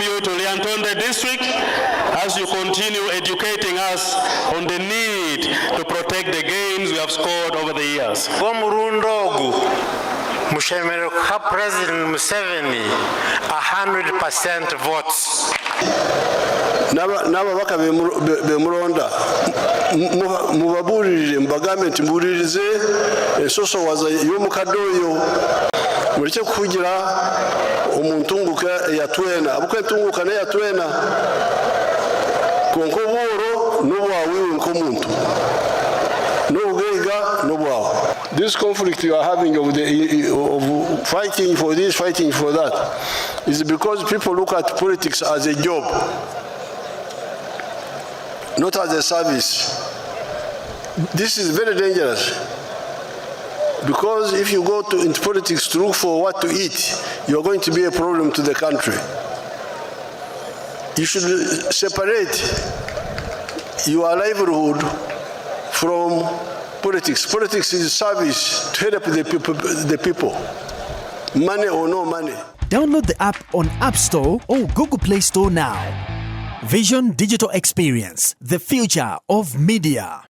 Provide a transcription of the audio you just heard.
welcome you to Lyantonde district as you continue educating us on the need to protect the gains we have scored over the years. President Museveni 100% votes. N'ababaka bemuronda mubaburire mbagambe timburirize ensoso waza y'omukadde oyo muleke kugira omuntu nguka yatwena abukwetunguka ne yatwena konko bworo n'obwawe nk'omuntu n'obwega n'obwawe. This conflict you are having of fighting for this, fighting for that, is because people look at politics as a job, not as a service. This is very dangerous, because if you go into politics to look for what to eat, you are going to be a problem to the country. You should separate your livelihood from politics. Politics is service to help the people, money or no money. Download the app on App Store or Google Play Store now. Vision Digital Experience, the future of media.